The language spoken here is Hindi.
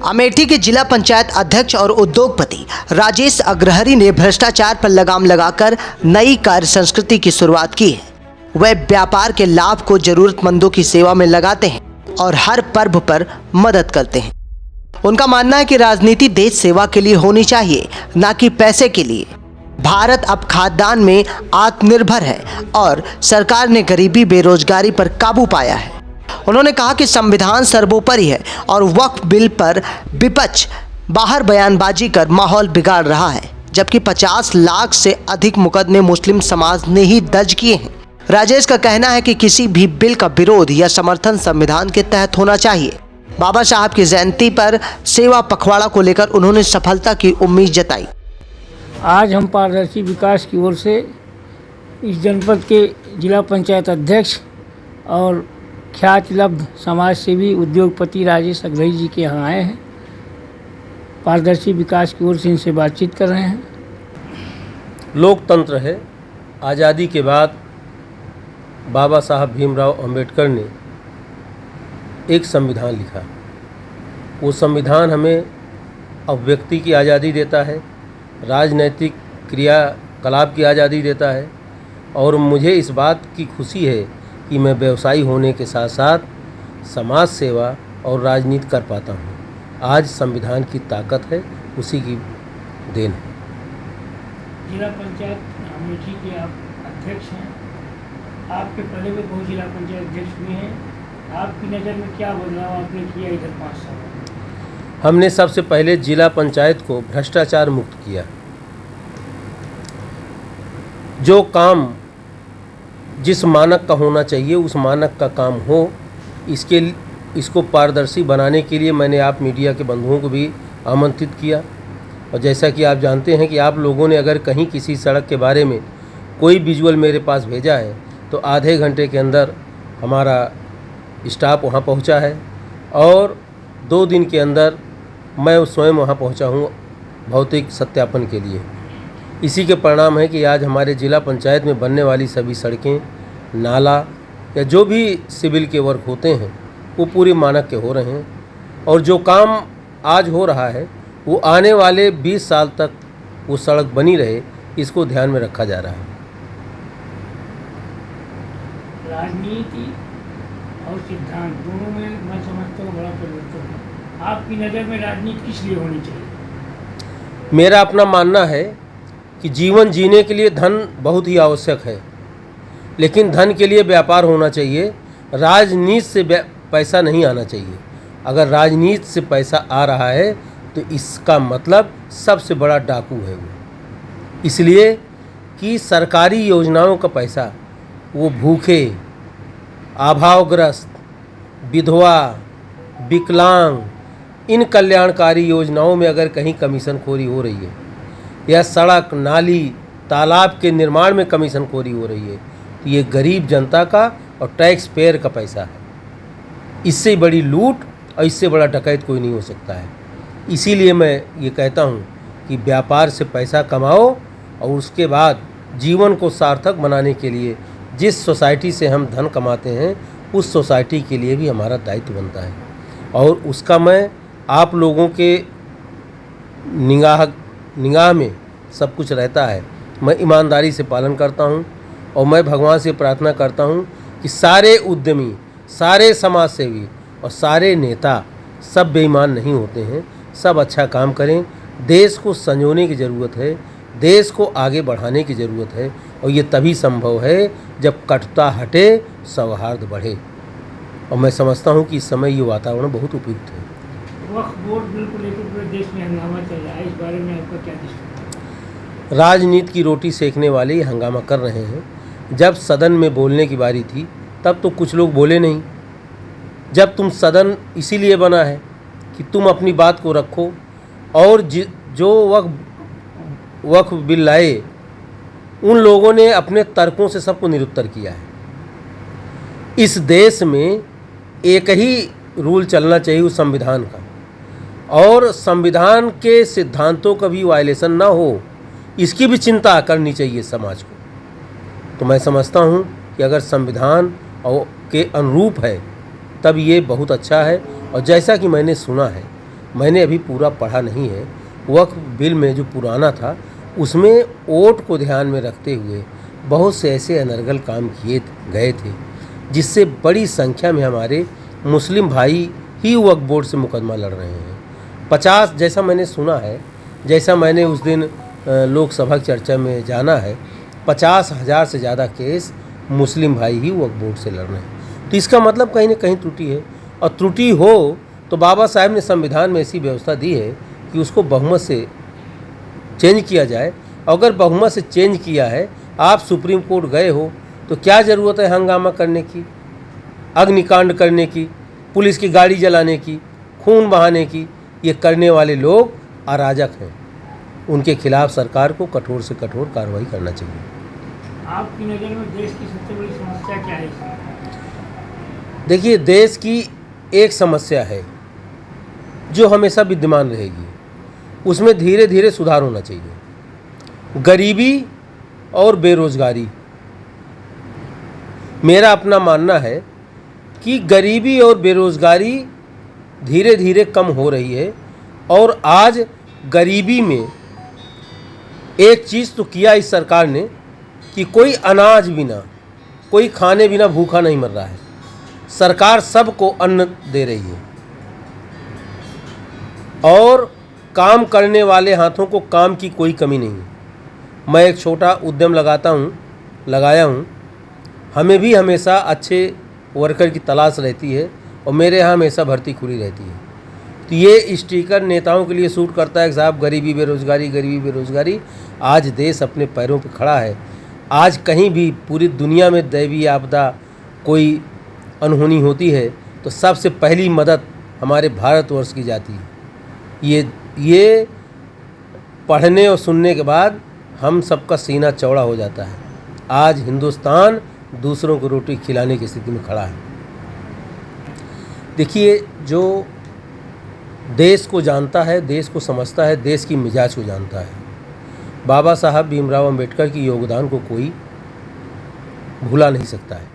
अमेठी के जिला पंचायत अध्यक्ष और उद्योगपति राजेश अग्रहरी ने भ्रष्टाचार पर लगाम लगाकर नई कार्य संस्कृति की शुरुआत की है। वह व्यापार के लाभ को जरूरतमंदों की सेवा में लगाते हैं और हर पर्व पर मदद करते हैं। उनका मानना है कि राजनीति देश सेवा के लिए होनी चाहिए, न कि पैसे के लिए। भारत अब खाद्यान्न में आत्मनिर्भर है और सरकार ने गरीबी बेरोजगारी पर काबू पाया है। उन्होंने कहा कि संविधान सर्वोपरि है और वक्फ बिल पर विपक्ष बाहर बयानबाजी कर माहौल बिगाड़ रहा है, जबकि 50 लाख से अधिक मुकदमे मुस्लिम समाज ने ही दर्ज किए हैं। राजेश का कहना है कि किसी भी बिल का विरोध या समर्थन संविधान के तहत होना चाहिए। बाबा साहब की जयंती पर सेवा पखवाड़ा को लेकर उन्होंने सफलता की उम्मीद जताई। आज हम पारदर्शी विकास की ओर से इस जनपद के जिला पंचायत अध्यक्ष और ख्यातिलब्ध समाज सेवी उद्योगपति राजेश अग्रहरी जी के यहाँ आए हैं। पारदर्शी विकास की ओर से इनसे बातचीत कर रहे हैं। लोकतंत्र है। आज़ादी के बाद बाबा साहब भीमराव अंबेडकर ने एक संविधान लिखा। वो संविधान हमें अभिव्यक्ति की आज़ादी देता है, राजनैतिक क्रियाकलाप की आज़ादी देता है और मुझे इस बात की खुशी है कि मैं व्यवसायी होने के साथ साथ समाज सेवा और राजनीति कर पाता हूँ। आज संविधान की ताकत है, उसी की देन है। जिला पंचायत अमेठी के आप अध्यक्ष हैं। आपके पहले भी बहुत जिला पंचायत अध्यक्ष हुए हैं। आपकी नज़र में क्या बदलाव आपने किया इधर 5 साल में? हमने सबसे पहले जिला पंचायत को भ्रष्टाचार मुक्त किया। जो काम जिस मानक का होना चाहिए उस मानक का काम हो, इसको पारदर्शी बनाने के लिए मैंने आप मीडिया के बंधुओं को भी आमंत्रित किया। और जैसा कि आप जानते हैं कि आप लोगों ने अगर कहीं किसी सड़क के बारे में कोई विजुअल मेरे पास भेजा है तो आधे घंटे के अंदर हमारा स्टाफ वहां पहुंचा है और 2 दिन के अंदर मैं स्वयं वहां पहुंचा हूं भौतिक सत्यापन के लिए। इसी के परिणाम है कि आज हमारे जिला पंचायत में बनने वाली सभी सड़कें, नाला या जो भी सिविल के वर्क होते हैं वो पूरे मानक के हो रहे हैं और जो काम आज हो रहा है वो आने वाले 20 साल तक वो सड़क बनी रहे, इसको ध्यान में रखा जा रहा है। राजनीति और सिद्धांत दोनों में मैं समझता हूँ बड़ा परिवर्तन है। आपकी नज़र में राजनीति किस लिए होनी चाहिए? मेरा अपना मानना है कि जीवन जीने के लिए धन बहुत ही आवश्यक है, लेकिन धन के लिए व्यापार होना चाहिए। राजनीति से पैसा नहीं आना चाहिए। अगर राजनीति से पैसा आ रहा है तो इसका मतलब सबसे बड़ा डाकू है वो। इसलिए कि सरकारी योजनाओं का पैसा वो भूखे, अभावग्रस्त, विधवा, विकलांग, इन कल्याणकारी योजनाओं में अगर कहीं कमीशनखोरी हो रही है या सड़क, नाली, तालाब के निर्माण में कमीशनखोरी हो रही है तो ये गरीब जनता का और टैक्स पेयर का पैसा है। इससे बड़ी लूट और इससे बड़ा डकैत कोई नहीं हो सकता है। इसीलिए मैं ये कहता हूँ कि व्यापार से पैसा कमाओ और उसके बाद जीवन को सार्थक बनाने के लिए जिस सोसाइटी से हम धन कमाते हैं उस सोसाइटी के लिए भी हमारा दायित्व बनता है और उसका मैं आप लोगों के निगाह में सब कुछ रहता है। मैं ईमानदारी से पालन करता हूँ और मैं भगवान से प्रार्थना करता हूँ कि सारे उद्यमी, सारे समाज सेवी और सारे नेता सब बेईमान नहीं होते हैं, सब अच्छा काम करें। देश को संजोने की ज़रूरत है, देश को आगे बढ़ाने की ज़रूरत है और ये तभी संभव है जब कटुता हटे, सौहार्द बढ़े। और मैं समझता हूँ कि इस समय ये वातावरण बहुत उपयुक्त है। वक्फ बोर्ड बिल को लेकर पूरे देश में हंगामा चल रहा है, इस बारे में आपका क्या दृष्टिकोण? राजनीति की रोटी सेकने वाले ये हंगामा कर रहे हैं। जब सदन में बोलने की बारी थी तब तो कुछ लोग बोले नहीं। जब तुम सदन इसीलिए बना है कि तुम अपनी बात को रखो और जो वक्फ बिल लाए उन लोगों ने अपने तर्कों से सबको निरुत्तर किया है। इस देश में एक ही रूल चलना चाहिए उस संविधान का और संविधान के सिद्धांतों का भी वायलेशन ना हो, इसकी भी चिंता करनी चाहिए समाज को। तो मैं समझता हूँ कि अगर संविधान के अनुरूप है तब ये बहुत अच्छा है। और जैसा कि मैंने सुना है मैंने अभी पूरा पढ़ा नहीं है। वक्फ बिल में जो पुराना था उसमें वोट को ध्यान में रखते हुए बहुत से ऐसे अनर्गल काम किए गए थे जिससे बड़ी संख्या में हमारे मुस्लिम भाई ही वक्फ बोर्ड से मुकदमा लड़ रहे हैं। 50, जैसा मैंने सुना है, जैसा मैंने उस दिन लोकसभा की चर्चा में जाना है, 50,000 से ज़्यादा केस मुस्लिम भाई ही वक्फ बोर्ड से लड़ रहे हैं। तो इसका मतलब कहीं ना कहीं त्रुटि है, और त्रुटि हो तो बाबा साहब ने संविधान में ऐसी व्यवस्था दी है कि उसको बहुमत से चेंज किया जाए। अगर बहुमत से चेंज किया है, आप सुप्रीम कोर्ट गए हो, तो क्या ज़रूरत है हंगामा करने की, अग्निकांड करने की, पुलिस की गाड़ी जलाने की, खून बहाने की? ये करने वाले लोग अराजक हैं, उनके खिलाफ सरकार को कठोर से कठोर कार्रवाई करना चाहिए। आपकी नज़र में देश की सबसे बड़ी समस्या क्या है? देखिए, देश की एक समस्या है जो हमेशा विद्यमान रहेगी, उसमें धीरे धीरे सुधार होना चाहिए। गरीबी और बेरोजगारी। मेरा अपना मानना है कि गरीबी और बेरोजगारी धीरे धीरे कम हो रही है, और आज गरीबी में एक चीज़ तो किया इस सरकार ने कि कोई अनाज बिना, कोई खाने बिना भूखा नहीं मर रहा है। सरकार सबको अन्न दे रही है, और काम करने वाले हाथों को काम की कोई कमी नहीं है। मैं एक छोटा उद्यम लगाया हूँ। हमें भी हमेशा अच्छे वर्कर की तलाश रहती है, और मेरे यहाँ हमेशा भर्ती खुली रहती है। तो ये स्टिकर नेताओं के लिए सूट करता है कि साहब गरीबी बेरोज़गारी, गरीबी बेरोज़गारी। आज देश अपने पैरों पर खड़ा है। आज कहीं भी पूरी दुनिया में दैवीय आपदा, कोई अनहोनी होती है, तो सबसे पहली मदद हमारे भारतवर्ष की जाती है। ये पढ़ने और सुनने के बाद हम सबका सीना चौड़ा हो जाता है। आज हिंदुस्तान दूसरों को रोटी खिलाने की स्थिति में खड़ा है। देखिए, जो देश को जानता है, देश को समझता है, देश की मिजाज को जानता है, बाबा साहब भीमराव अंबेडकर की योगदान को कोई भुला नहीं सकता है।